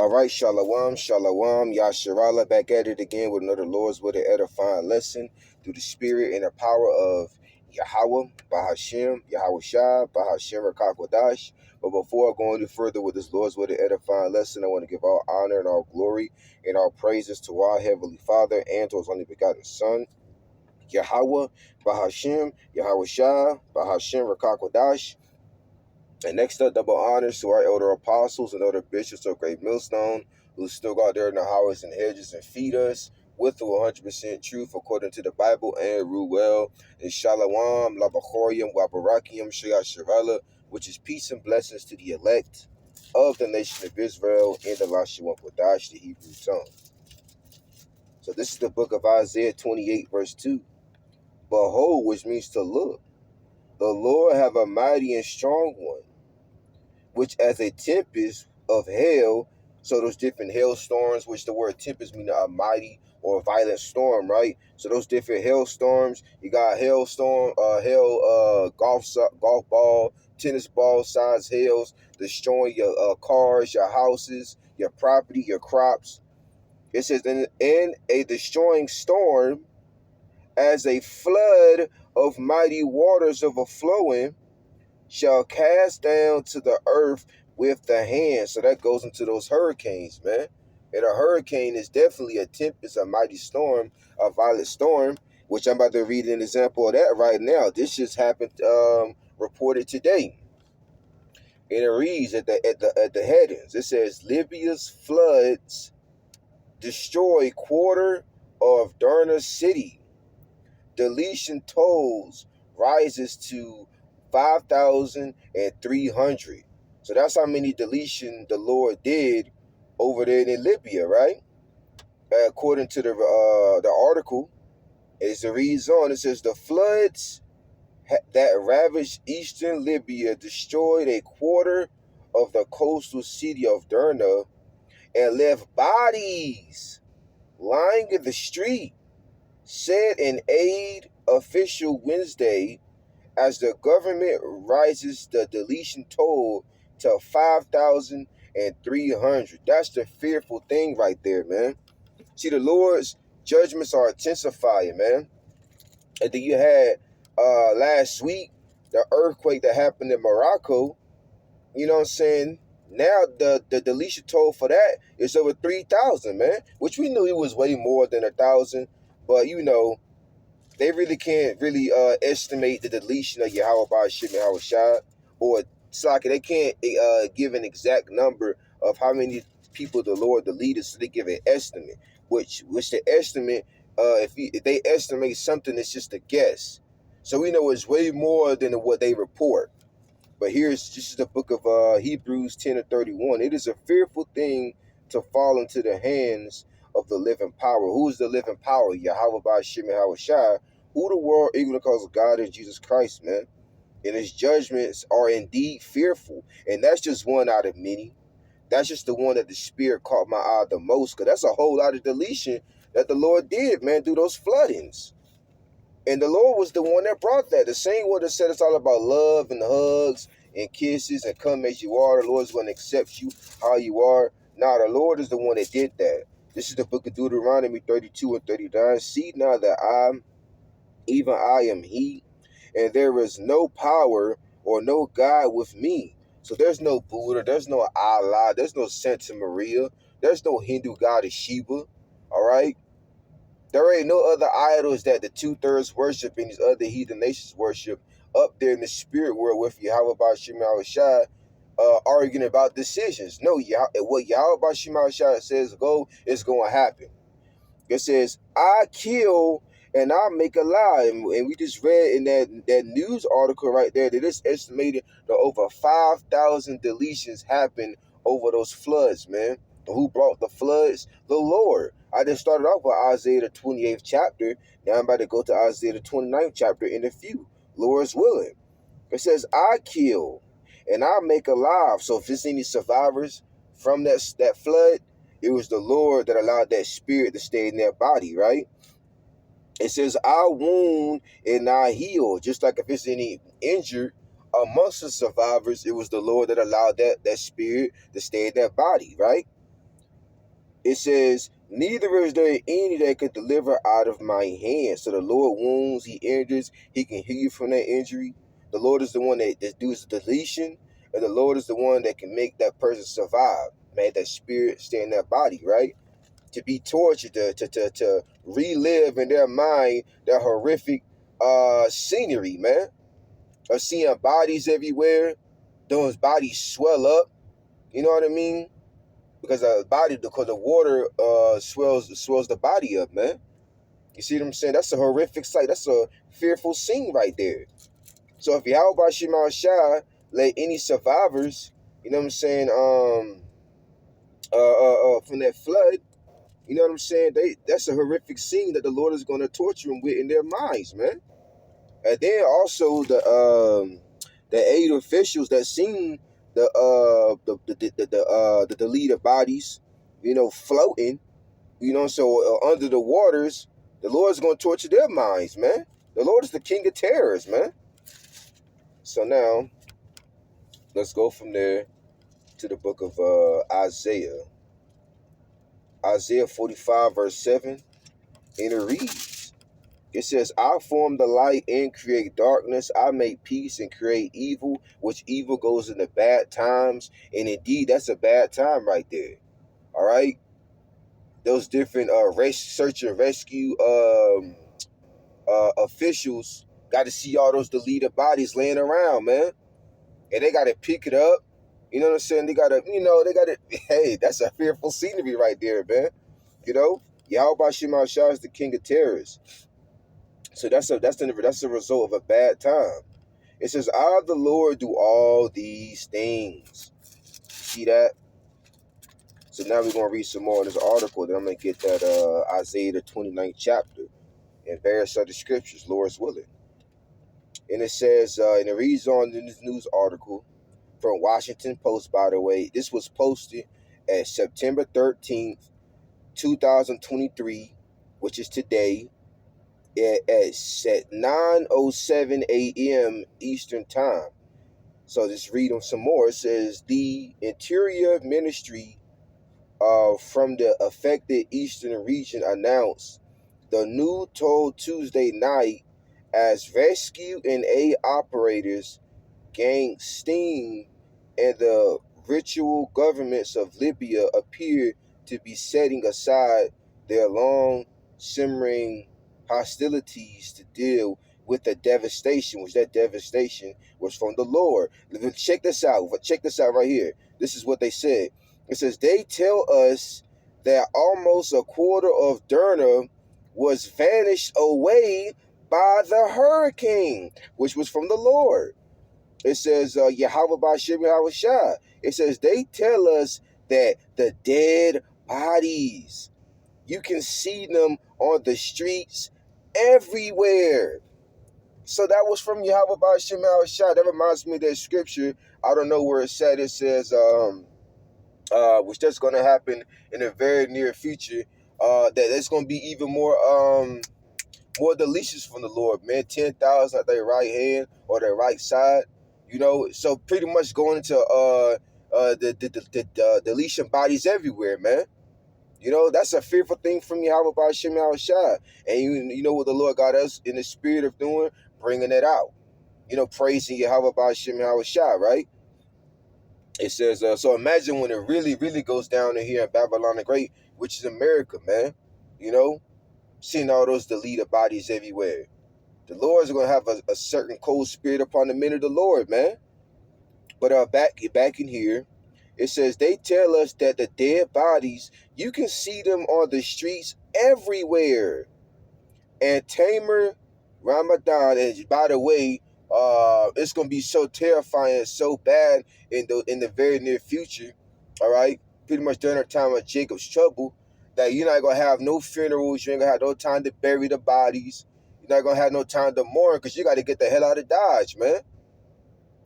All right, Shalom, Shalom, Yasharala, back at it again with another Lord's with an edifying lesson through the spirit and the power of Yahweh, Bahashem, Yahweh Shah, Bahashem, Rakakwadash. But before I go any further with this Lord's with an edifying lesson, I want to give all honor and all glory and all praises to our Heavenly Father and to His only begotten Son, Yahweh, Bahashem, Yahweh Shah, Bahashem, Rakakwadash. And next up, double honors to our elder apostles and elder bishops of Great Millstone, who still go out there in the highways and hedges and feed us with the 100% truth according to the Bible and rule well. And Shalom, Labachorium, Wabarakium, Shayat Shirala, which is peace and blessings to the elect of the nation of Israel in the Lashawan Kodash, the Hebrew tongue. So this is the book of Isaiah 28, verse 2. Behold, which means to look. The Lord have a mighty and strong one, which as a tempest of hail, so those different hailstorms, which the word tempest means a mighty or a violent storm, right? So those different hailstorms, you got hailstorm, golf ball, tennis ball size hails, destroying your cars, your houses, your property, your crops. It says, in a destroying storm, as a flood of mighty waters overflowing, shall cast down to the earth with the hand. So that goes into those hurricanes, man. And a hurricane is definitely a tempest, a mighty storm, a violent storm, which I'm about to read an example of that right now. This just happened, reported today. And it reads at the headings. It says Libya's floods destroy quarter of Derna city. Deletion tolls rises to 5,300. So that's how many deletion the Lord did over there in Libya, right? According to the article, as it reads on, it says the floods that ravaged eastern Libya destroyed a quarter of the coastal city of Derna and left bodies lying in the street, said an aid official Wednesday, as the government rises the deletion toll to 5,300. That's the fearful thing right there, man. See, the Lord's judgments are intensifying, man. And then you had last week the earthquake that happened in Morocco. You know what I'm saying? Now the deletion toll for that is over 3,000, man. Which we knew it was way more than 1,000, but you know, they really can't really estimate the deletion of Yahweh Ba'ashim Yahweh Shai or Saka. They can't give an exact number of how many people the Lord deleted, so they give an estimate. Which the estimate, if they estimate something, it's just a guess. So we know it's way more than what they report. But this is the book of Hebrews 10:31. It is a fearful thing to fall into the hands of the living power. Who is the living power? Yahweh Ba'ashim Yahweh Shai. Who the world even calls God is Jesus Christ, man. And his judgments are indeed fearful. And that's just one out of many. That's just the one that the Spirit caught my eye the most. Because that's a whole lot of deletion that the Lord did, man, through those floodings. And the Lord was the one that brought that. The same one that said it's all about love and hugs and kisses and come as you are. The Lord's going to accept you how you are. Nah, the Lord is the one that did that. This is the book of Deuteronomy 32 and 39. See now that even I am he, and there is no power or no God with me. So there's no Buddha, there's no Allah, there's no Santa Maria, there's no Hindu goddess Shiva, all right? There ain't no other idols that the two-thirds worship and these other heathen nations worship up there in the spirit world with Yahweh Ba'ashim Yahweh Shai arguing about decisions. No, what Yahweh Ba'ashim Yahweh Shai says go is going to happen. It says, I kill and I make alive. And we just read in that news article right there that it's estimated that over 5,000 deletions happened over those floods, man. Who brought the floods? The Lord. I just started off with Isaiah the 28th chapter. Now I'm about to go to Isaiah the 29th chapter in a few. Lord's willing. It says, I kill and I make alive. So if there's any survivors from that flood, it was the Lord that allowed that spirit to stay in their body, right? It says, I wound and I heal. Just like if it's any injured amongst the survivors, it was the Lord that allowed that spirit to stay in that body, right? It says, neither is there any that could deliver out of my hand. So the Lord wounds, he injures, he can heal you from that injury. The Lord is the one that does the deletion, and the Lord is the one that can make that person survive. Man, that spirit stay in that body, right? To be tortured, to relive in their mind that horrific scenery, man. Of seeing bodies everywhere, those bodies swell up, you know what I mean? Because the water swells the body up, man. You see what I'm saying? That's a horrific sight. That's a fearful scene right there. So if Yahweh Shemal Shah let any survivors, you know what I'm saying, from that flood, you know what I'm saying? That's a horrific scene that the Lord is going to torture them with in their minds, man. And then also the 8 officials that seen the deleted bodies, you know, floating, you know, so under the waters, the Lord's going to torture their minds, man. The Lord is the king of terrors, man. So now, let's go from there to the book of Isaiah. Isaiah 45, verse 7, and it reads, it says, I form the light and create darkness. I make peace and create evil, which evil goes into bad times. And indeed, that's a bad time right there. All right? Those different search and rescue officials got to see all those deleted bodies laying around, man. And they got to pick it up. You know what I'm saying? They got to, hey, that's a fearful scenery right there, man. You know? Yahweh Shema Shah is the king of terrors. So that's a result of a bad time. It says, I, the Lord, do all these things. See that? So now we're going to read some more of this article. Then I'm going to get that Isaiah, the 29th chapter, and various other scriptures, Lord's willing. And it says, and it reads on in this news article from Washington Post, by the way. This was posted at September 13th, 2023, which is today, at 9:07 a.m. Eastern Time. So just read them some more. It says, the Interior Ministry from the affected Eastern region announced the new toll Tuesday night as rescue and aid operators gained steam and the virtual governments of Libya appear to be setting aside their long simmering hostilities to deal with the devastation, which that devastation was from the Lord. Check this out. Check this out right here. This is what they said. It says, they tell us that almost a quarter of Derna was vanished away by the hurricane, which was from the Lord. It says, Yahweh Bashim Yahweh Shah. It says, they tell us that the dead bodies, you can see them on the streets everywhere. So that was from Yahweh Bashim Yahweh Shah. That reminds me of that scripture. I don't know where it said. It says, which that's going to happen in the very near future, that there's going to be even more deletions from the Lord, man. 10,000 at their right hand or their right side, you know. So pretty much going into the deletion bodies everywhere, man. You know, that's a fearful thing from Yahweh by Shem Shai. And you know what the Lord got us in the spirit of doing? Bringing it out. You know, praising Yahweh by Shem Shai, right? It says, so imagine when it really, really goes down in here in Babylon the Great, which is America, man. You know, seeing all those deleted bodies everywhere. The Lord is going to have a certain cold spirit upon the men of the Lord, man. But back in here, it says, they tell us that the dead bodies, you can see them on the streets everywhere. And Tamer Ramadan, and by the way, it's gonna be so terrifying, so bad in the very near future. All right, pretty much during the time of Jacob's trouble, that you're not gonna have no funerals, you ain't gonna have no time to bury the bodies, you're not gonna have no time to mourn because you got to get the hell out of Dodge, man.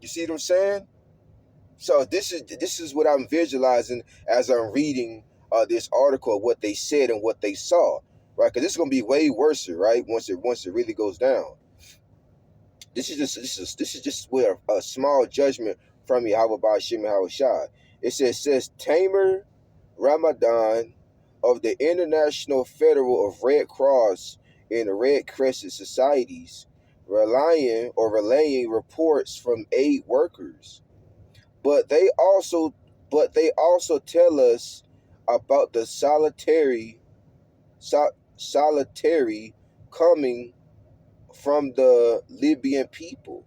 You see what I'm saying? So this is what I'm visualizing as I'm reading this article of what they said and what they saw, right? Because this is gonna be way worse, right? Once it really goes down. This is just where a small judgment from Yahweh Ba'ashem Shai. It says Tamer Ramadan, of the International Federal of Red Cross and Red Crescent Societies, relaying reports from aid workers. But they also tell us about the solitary coming from the Libyan people.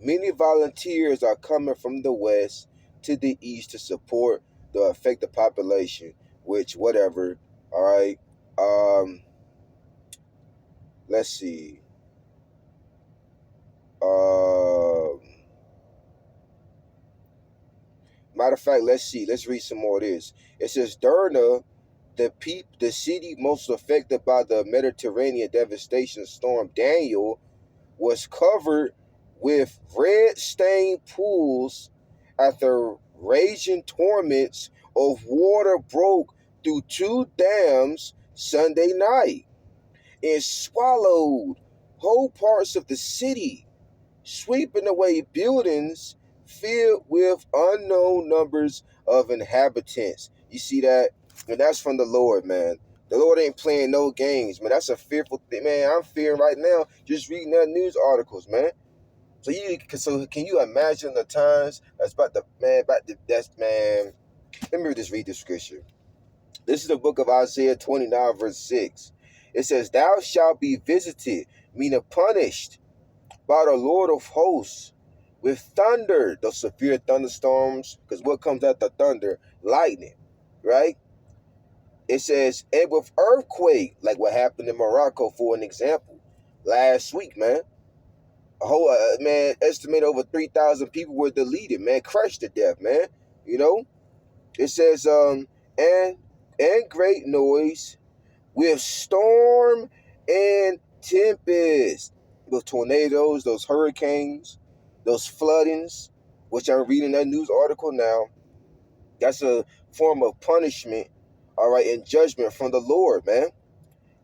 Many volunteers are coming from the west to the east to support the affected population, which whatever. All right. Let's see. Matter of fact, let's see. Let's read some more of this. It says Derna, the city most affected by the Mediterranean devastation storm Daniel, was covered with red-stained pools after raging torrents of water broke through two dams Sunday night and swallowed whole parts of the city, sweeping away buildings filled with unknown numbers of inhabitants. You see that? And that's from the Lord, man. The Lord ain't playing no games, man. That's a fearful thing, man. I'm fearing right now just reading that news articles, man. So can you imagine the times that's man. Let me just read the scripture. This is the book of Isaiah 29, verse 6. It says, "Thou shalt be visited," meaning punished, "by the Lord of hosts with thunder," those severe thunderstorms, because what comes after thunder? Lightning, right? It says, "and with earthquake," like what happened in Morocco, for an example, last week, man. A whole man, estimate over 3,000 people were deleted, man, crushed to death, man. You know, it says, and great noise with storm and tempest, those tornadoes, those hurricanes, those floodings, which I'm reading that news article now. That's a form of punishment, all right, and judgment from the Lord, man.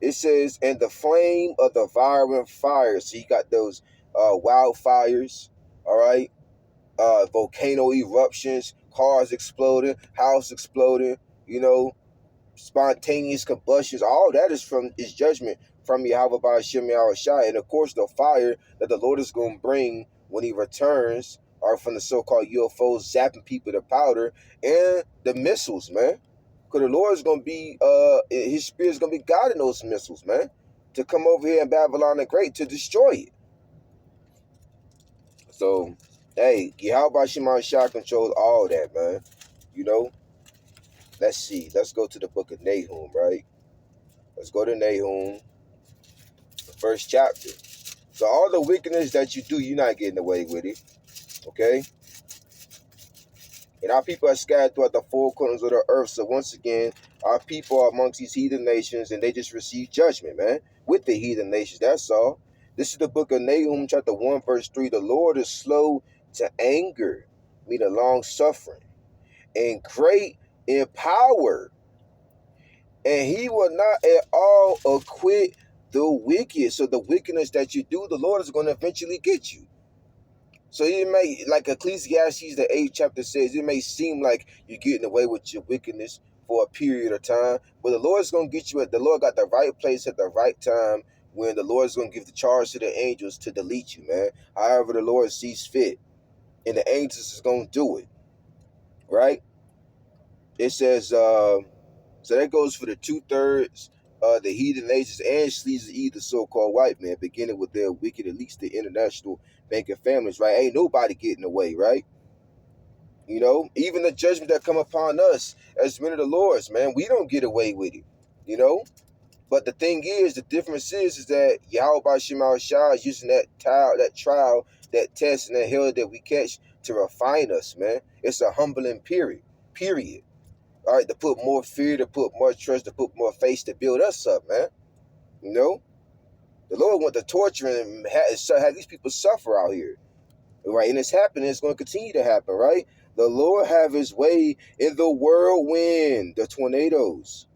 It says, "and the flame of the violent fire." So you got those wildfires, all right, volcano eruptions, cars exploding, house exploding, you know, spontaneous combustions. All that is judgment from Yahweh by Hashem Yahushua. And of course, the fire that the Lord is going to bring when he returns are from the so-called UFOs zapping people to powder, and the missiles, man. Because the Lord is going to be, his spirit is going to be guiding those missiles, man, to come over here in Babylon the Great to destroy it. So, hey, Yahweh Shema Shah controls all that, man. You know? Let's see. Let's go to the book of Nahum, right? Let's go to Nahum, the first chapter. So all the wickedness that you do, you're not getting away with it. Okay? And our people are scattered throughout the four corners of the earth. So once again, our people are amongst these heathen nations, and they just receive judgment, man, with the heathen nations. That's all. This is the book of Nahum, chapter 1, verse 3. "The Lord is slow to anger," meaning long suffering, "and great in power, and he will not at all acquit the wicked." So the wickedness that you do, the Lord is going to eventually get you. So it may, like Ecclesiastes, the 8th chapter says, it may seem like you're getting away with your wickedness for a period of time, but the Lord's going to get you the Lord got the right place at the right time, when the Lord's going to give the charge to the angels to delete you, man. However the Lord sees fit, and the angels is going to do it, right? It says, so that goes for the 2/3 the heathen nations and sleazy, the so-called white man, beginning with their wicked, at least the international banking families, right? Ain't nobody getting away, right? You know, even the judgment that come upon us as men of the Lord's, man, we don't get away with it, you know? But the thing is, the difference is that Yahweh Shema Shah is using that trial, that test, and that hell that we catch to refine us, man. It's a humbling period. All right, to put more fear, to put more trust, to put more faith, to build us up, man. You know, the Lord want to torture and have these people suffer out here, right? And it's happening. It's going to continue to happen, right? The Lord have his way in the whirlwind, the tornadoes,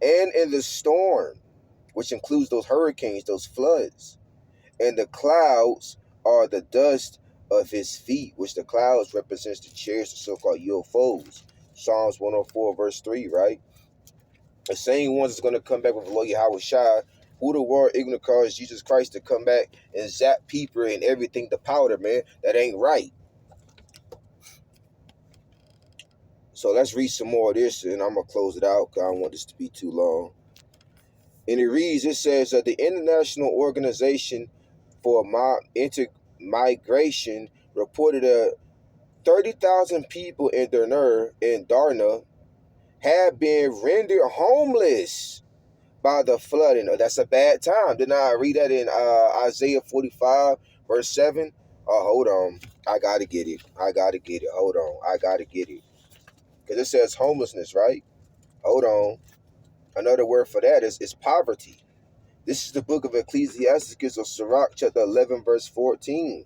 and in the storm, which includes those hurricanes, those floods. And the clouds are the dust of his feet, which the clouds represents the chariots, the so-called UFOs. Psalms 104, verse 3, right? The same ones that's going to come back with the Lord Yahweh Shai, who the world ignorant cause Jesus Christ to come back and zap people and everything to powder, man. That ain't right. So let's read some more of this, and I'm going to close it out because I don't want this to be too long. And it reads, it says that the International Organization for Migration reported that 30,000 people in Darna have been rendered homeless by the flooding. That's a bad time. Didn't I read that in Isaiah 45, verse 7? Hold on. I got to get it. Hold on. I got to get it. Because it says homelessness, right? Hold on. Another word for that is poverty. This is the book of Ecclesiasticus of Sirach, chapter 11, verse 14.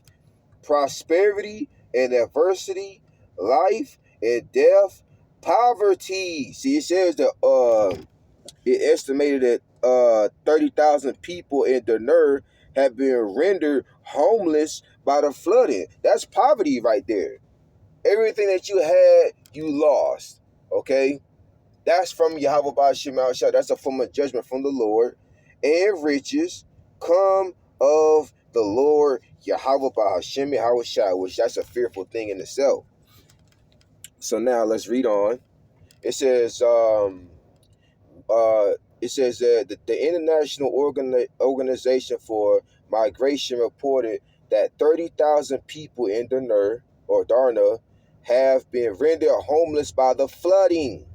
Prosperity and adversity, life and death, poverty. See, it says that it estimated that 30,000 people in Darna have been rendered homeless by the flooding. That's poverty right there. Everything that you had, you lost. Okay? That's from Yahweh Ba'ashem Al-Shah. That's a form of judgment from the Lord. And riches come of the Lord Yahweh Ba'ashem Al-Shah, which that's a fearful thing in itself. So now let's read on. It says, that the International Organization for Migration reported that 30,000 people in Darna have been rendered homeless by the flooding,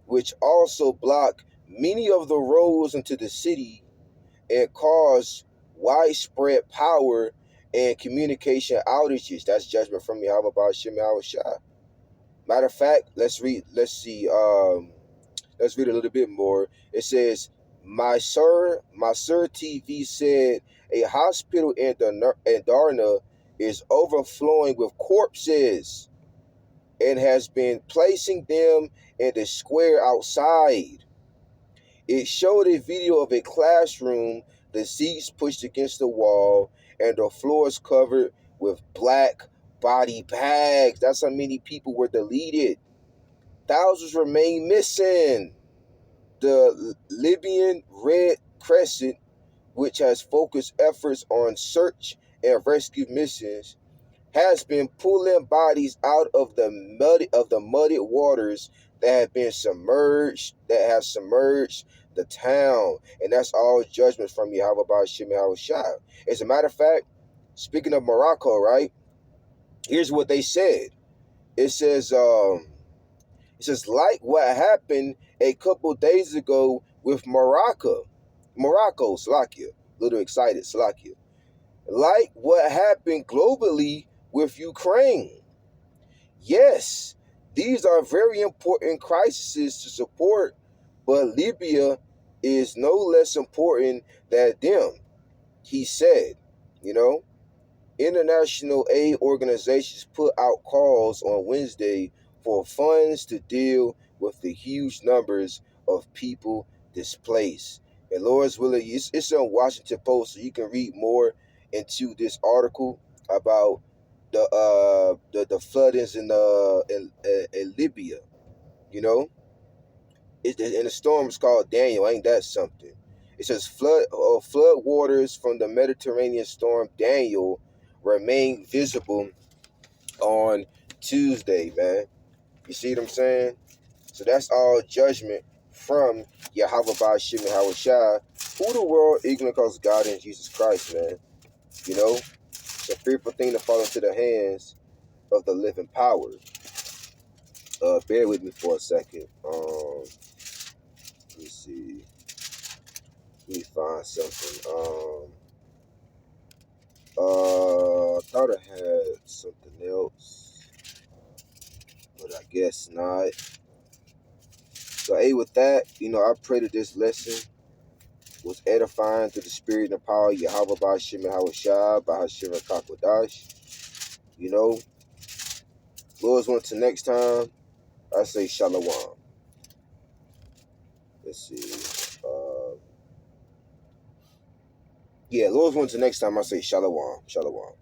which also blocked many of the roads into the city and caused widespread power and communication outages. That's judgment from Yahweh Ba'ashem Al-Shah. Matter of fact, let's read a little bit more. It says, Mysur TV said a hospital in Darna is overflowing with corpses and has been placing them in the square outside. It showed a video of a classroom, the seats pushed against the wall, and the floors covered with black body bags. That's how many people were deleted. Thousands remain missing. The Libyan Red Crescent, which has focused efforts on search and rescue missions, has been pulling bodies out of the muddy waters that have submerged the town. And that's all judgments from Yahweh Ba'ashem Al-Shah. As a matter of fact, speaking of Morocco, right? Here's what they said. It says, like what happened a couple days ago with Morocco, Slovakia. A little excited, Slovakia. Like what happened globally with Ukraine. Yes, these are very important crises to support, but Libya is no less important than them, he said. International aid organizations put out calls on Wednesday for funds to deal with the huge numbers of people displaced. And Lord's willing, it's on Washington Post, so you can read more into this article about the floodings in Libya. And the storm is called Daniel. Ain't that something? It says flood waters from the Mediterranean storm Daniel remain visible on Tuesday, man. You see what I'm saying? So that's all judgment from Yahweh Ba'ashem Al-Shah, who the world ignorant cause God and Jesus Christ, man. It's a fearful thing to fall into the hands of the living power. Bear with me for a second. Let me see. Let me find something. I thought I had something else, but I guess not. So, with that, I pray that this lesson was edifying to the spirit and power of Yahweh Ba'ashem Al-Shah, Ba'ashem Al-Kakwadash. Lord's one to next time, I say Shalom. Let's see. Lord's one to next time, I say Shalom. Shalom.